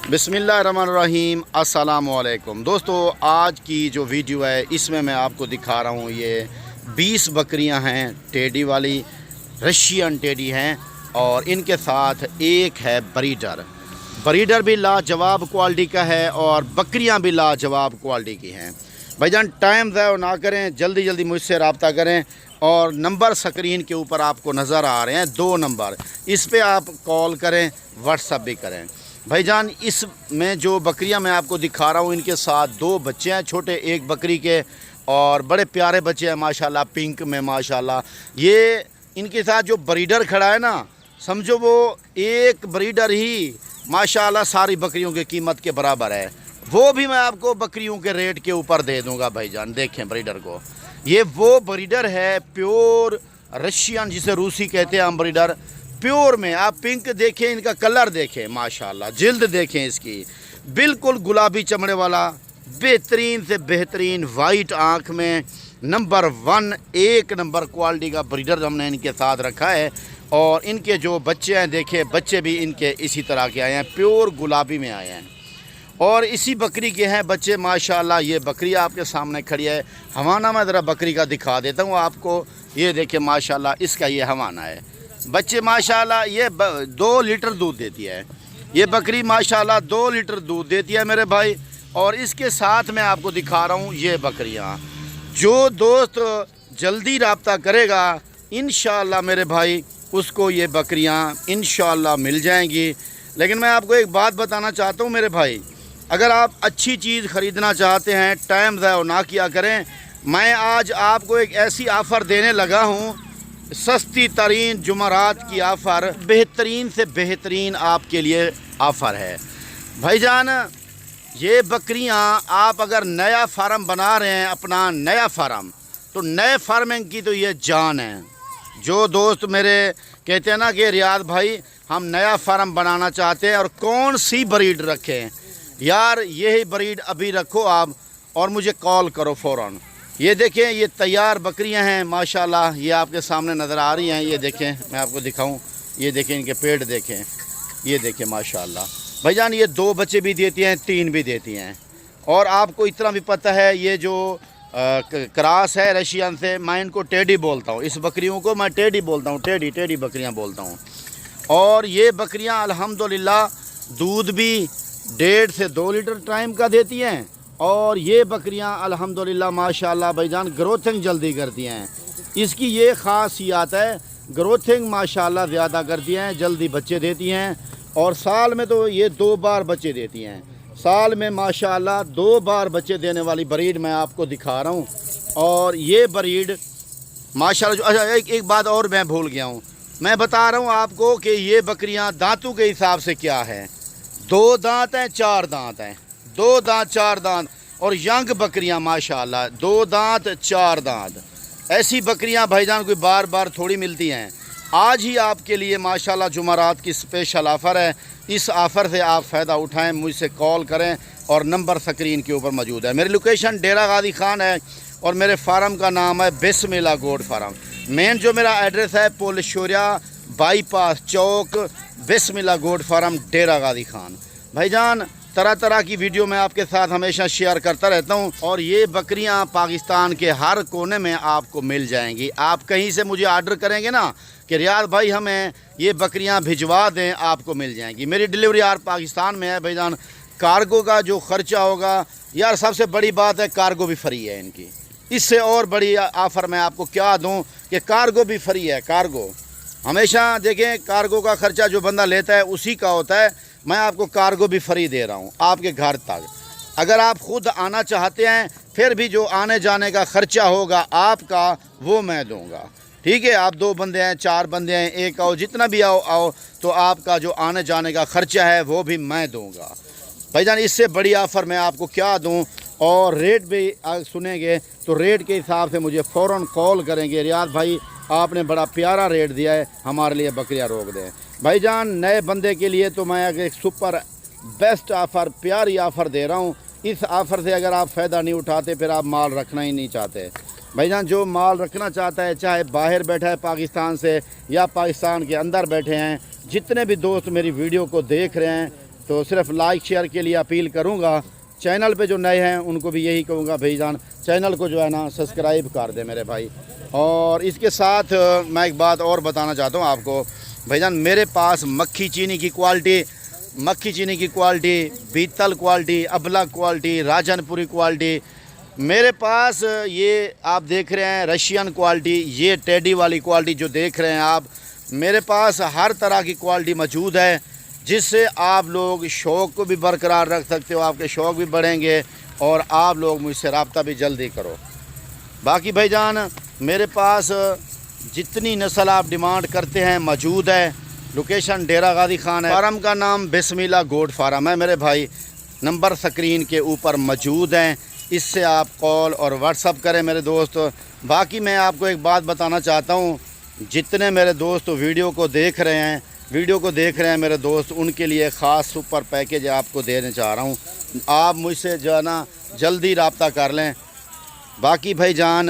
बिस्मिल्लाहिर्रहमानिर्रहीम अस्सलामुअलैकुम। दोस्तों, आज की जो वीडियो है इसमें मैं आपको दिखा रहा हूँ ये 20 बकरियाँ हैं टेडी वाली, रशियन टेडी हैं और इनके साथ एक है ब्रीडर। ब्रीडर भी लाजवाब क्वालिटी का है और बकरियाँ भी लाजवाब क्वालिटी की हैं। भाईजान टाइम ज़ाया ना करें, जल्दी जल्दी मुझसे रब्ता करें और नंबर स्क्रीन के ऊपर आपको नज़र आ रहे हैं 2 नंबर, इस पे आप कॉल करें, व्हाट्सअप भी करें। भाईजान इसमें जो बकरियां मैं आपको दिखा रहा हूं इनके साथ 2 बच्चे हैं छोटे, एक बकरी के, और बड़े प्यारे बच्चे हैं माशाल्लाह, पिंक में माशाल्लाह। ये इनके साथ जो ब्रीडर खड़ा है ना, समझो वो एक ब्रीडर ही माशाल्लाह सारी बकरियों की कीमत के बराबर है। वो भी मैं आपको बकरियों के रेट के ऊपर दे दूंगा। भाईजान देखें ब्रीडर को, ये वो ब्रीडर है प्योर रशियन, जिसे रूसी कहते हैं हम, ब्रीडर प्योर में। आप पिंक देखें, इनका कलर देखें माशाल्लाह, जिल्द देखें इसकी, बिल्कुल गुलाबी चमड़े वाला, बेहतरीन से बेहतरीन वाइट आँख में, नंबर 1 एक नंबर क्वालिटी का ब्रीडर हमने इनके साथ रखा है। और इनके जो बच्चे हैं देखें, बच्चे भी इनके इसी तरह के आए हैं, प्योर गुलाबी में आए हैं। और इसी बकरी के हैं बच्चे माशाल्लाह। ये बकरी आपके सामने खड़ी है। हवाना मैं ज़रा बकरी का दिखा देता हूँ आपको, ये देखें माशाल्लाह, इसका ये हवाना है। बच्चे माशाल्लाह ये 2 लीटर दूध देती है ये बकरी माशाल्लाह, 2 लीटर दूध देती है मेरे भाई। और इसके साथ मैं आपको दिखा रहा हूँ ये बकरियाँ। जो दोस्त जल्दी रब्ता करेगा इंशाअल्लाह मेरे भाई, उसको ये बकरियाँ इंशाअल्लाह मिल जाएंगी। लेकिन मैं आपको एक बात बताना चाहता हूँ मेरे भाई, अगर आप अच्छी चीज़ ख़रीदना चाहते हैं, टाइम ज़ाया ना किया करें। मैं आज आपको एक ऐसी ऑफ़र देने लगा हूँ, सस्ती तरीन जुमरात की ऑफ़र, बेहतरीन से बेहतरीन आपके लिए ऑफ़र है भाईजान। ये बकरियां आप अगर नया फार्म बना रहे हैं, अपना नया फार्म, तो नए फार्मिंग की तो ये जान है। जो दोस्त मेरे कहते हैं ना कि रियाद भाई हम नया फार्म बनाना चाहते हैं और कौन सी ब्रीड रखें, यार यही ब्रीड अभी रखो आप और मुझे कॉल करो फ़ौरन। ये देखें, ये तैयार बकरियां हैं माशाल्लाह, ये आपके सामने नज़र आ रही हैं। ये देखें, मैं आपको दिखाऊं, ये देखें इनके पेट देखें, ये देखें माशाल्लाह। भाईजान ये 2 बच्चे भी देती हैं, 3 भी देती हैं। और आपको इतना भी पता है ये जो क्रॉस है रशियन से, मैं इनको टेडी बोलता हूँ, इस बकरियों को मैं टेडी बोलता हूँ, टेडी बकरियाँ बोलता हूँ। और ये बकरियाँ अल्हम्दुलिल्लाह दूध भी 1.5 से 2 लीटर टाइम का देती हैं। और ये बकरियां अल्हम्दुलिल्लाह माशाल्लाह भाईजान ग्रोथिंग जल्दी करती हैं। इसकी ये ख़ासियत है, ग्रोथिंग माशाल्लाह ज़्यादा करती हैं, जल्दी बच्चे देती हैं। और साल में तो ये 2 बार बच्चे देती हैं, साल में माशाल्लाह 2 बार बच्चे देने वाली ब्रीड मैं आपको दिखा रहा हूँ। और ये ब्रीड माशाल्लाह अच्छा, एक बात और मैं भूल गया हूँ, मैं बता रहा हूँ आपको कि ये बकरियाँ दांतों के हिसाब से क्या है, 2 दांत हैं, 4 दांत हैं, 2 दांत 4 दांत। और यंग बकरियां माशाल्लाह 2 दांत 4 दांत। ऐसी बकरियां भाईजान कोई बार बार थोड़ी मिलती हैं। आज ही आपके लिए माशाल्लाह जुमरात की स्पेशल ऑफ़र है। इस ऑफ़र से आप फ़ायदा उठाएं, मुझसे कॉल करें और नंबर स्क्रीन के ऊपर मौजूद है। मेरी लोकेशन डेरा गाजी खान है और मेरे फार्म का नाम है बिस्मिल्लाह गोट फार्म। मेन जो मेरा एड्रेस है पोलिशोरिया बाईपास चौक, बिस्मिल्लाह गोट फार्म, डेरा गाजी खान। भाईजान तरह तरह की वीडियो मैं आपके साथ हमेशा शेयर करता रहता हूं। और ये बकरियां पाकिस्तान के हर कोने में आपको मिल जाएंगी। आप कहीं से मुझे आर्डर करेंगे ना कि रियाद भाई हमें ये बकरियां भिजवा दें, आपको मिल जाएंगी। मेरी डिलीवरी यार पाकिस्तान में है भाईजान। कार्गो का जो ख़र्चा होगा, यार सबसे बड़ी बात है कार्गो भी फ्री है इनकी। इससे और बड़ी ऑफ़र मैं आपको क्या दूँ कि कार्गो भी फ्री है। कार्गो हमेशा देखें, कार्गो का ख़र्चा जो बंदा लेता है उसी का होता है। मैं आपको कार्गो भी फ्री दे रहा हूँ आपके घर तक। अगर आप ख़ुद आना चाहते हैं फिर भी जो आने जाने का ख़र्चा होगा आपका, वो मैं दूँगा। ठीक है, आप 2 बंदे हैं, 4 बंदे हैं, एक आओ, जितना भी आओ, तो आपका जो आने जाने का ख़र्चा है वो भी मैं दूँगा। भाईजान इससे बड़ी ऑफ़र मैं आपको क्या दूँ। और रेट भी सुनेंगे तो रेट के हिसाब से मुझे फ़ौरन कॉल करेंगे, रियाद भाई आपने बड़ा प्यारा रेट दिया है, हमारे लिए बकरियां रोक दें। भाईजान नए बंदे के लिए तो मैं एक सुपर बेस्ट ऑफ़र, प्यारी ऑफ़र दे रहा हूँ। इस ऑफ़र से अगर आप फ़ायदा नहीं उठाते फिर आप माल रखना ही नहीं चाहते। भाईजान जो माल रखना चाहता है, चाहे बाहर बैठा है पाकिस्तान से या पाकिस्तान के अंदर बैठे हैं, जितने भी दोस्त मेरी वीडियो को देख रहे हैं, तो सिर्फ लाइक शेयर के लिए अपील करूँगा। चैनल पे जो नए हैं उनको भी यही कहूँगा भाई जान चैनल को जो है ना सब्सक्राइब कर दे मेरे भाई। और इसके साथ मैं एक बात और बताना चाहता हूँ आपको भाईजान, मेरे पास मक्खी चीनी की क्वालिटी, बीतल क्वालिटी, अबला क्वालिटी, राजनपुरी क्वालिटी, मेरे पास ये आप देख रहे हैं रशियन क्वालिटी, ये टेडी वाली क्वालिटी जो देख रहे हैं आप, मेरे पास हर तरह की क्वालिटी मौजूद है, जिससे आप लोग शौक़ को भी बरकरार रख सकते हो, आपके शौक़ भी बढ़ेंगे और आप लोग मुझसे रब्ता भी जल्दी करो। बाकी भाईजान मेरे पास जितनी नस्ल आप डिमांड करते हैं मौजूद है। लोकेशन डेरा गाजी खान है, फार्म का नाम बिस्मिल्लाह गोट फार्म है मेरे भाई। नंबर स्क्रीन के ऊपर मौजूद हैं, इससे आप कॉल और व्हाट्सअप करें मेरे दोस्त। बाकी मैं आपको एक बात बताना चाहता हूँ, जितने मेरे दोस्त वीडियो को देख रहे हैं मेरे दोस्त, उनके लिए ख़ास सुपर पैकेज आपको देने चाह रहा हूँ। आप मुझसे जो है ना जल्दी रब्ता कर लें। बाकी भाईजान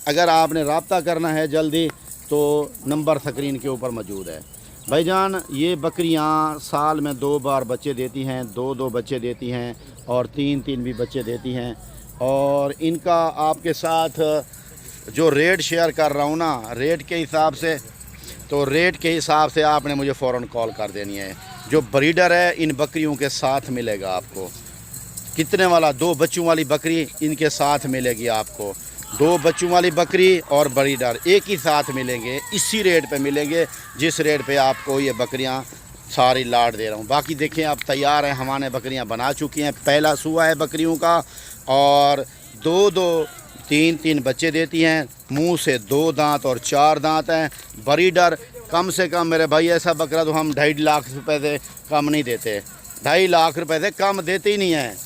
अगर आपने रब्ता करना है जल्दी तो नंबर स्क्रीन के ऊपर मौजूद है। भाईजान ये बकरियां साल में 2 बार बच्चे देती हैं, 2 बच्चे देती हैं और 3 भी बच्चे देती हैं। और इनका आपके साथ जो रेट शेयर कर रहा हूँ ना, रेट के हिसाब से आपने मुझे फ़ौरन कॉल कर देनी है। जो ब्रीडर है इन बकरियों के साथ मिलेगा आपको। कितने वाला 2 बच्चों वाली बकरी इनके साथ मिलेगी आपको। 2 बच्चों वाली बकरी और ब्रीडर एक ही साथ मिलेंगे, इसी रेट पे मिलेंगे जिस रेट पे आपको ये बकरियां सारी लाट दे रहा हूँ। बाकी देखें आप तैयार हैं, हमारे बकरियां बना चुकी हैं। पहला सुआ है बकरियों का और 2 3 बच्चे देती हैं। मुंह से 2 दांत और 4 दांत हैं। ब्रीडर कम से कम मेरे भाई ऐसा बकरा तो हम 2.5 लाख रुपए से कम नहीं देते, 2.5 लाख रुपए से कम देते ही नहीं हैं।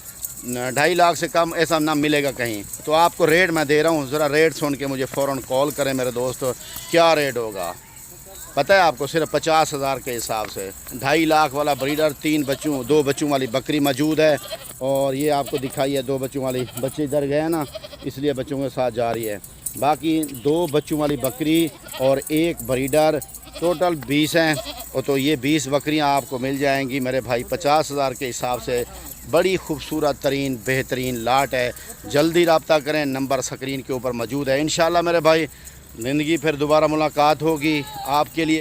2.5 लाख से कम ऐसा ना मिलेगा कहीं। तो आपको रेट मैं दे रहा हूँ, ज़रा रेट सुन के मुझे फ़ौरन कॉल करें मेरे दोस्त। क्या रेट होगा पता है आपको? सिर्फ 50,000 के हिसाब से 2.5 लाख वाला ब्रीडर, 2 बच्चों वाली बकरी मौजूद है। और ये आपको दिखाई है 2 बच्चों वाली, बच्चे इधर गए ना इसलिए बच्चों के साथ जा रही है। बाकी 2 बच्चों वाली बकरी और 1 ब्रीडर, टोटल 20 हैं। और तो ये 20 बकरियां आपको मिल जाएंगी मेरे भाई 50,000 के हिसाब से। बड़ी खूबसूरत तरीन बेहतरीन लाट है। जल्दी रब्ता करें, नंबर स्क्रीन के ऊपर मौजूद है। इंशाल्लाह मेरे भाई ज़िंदगी फिर दोबारा मुलाकात होगी आपके लिए।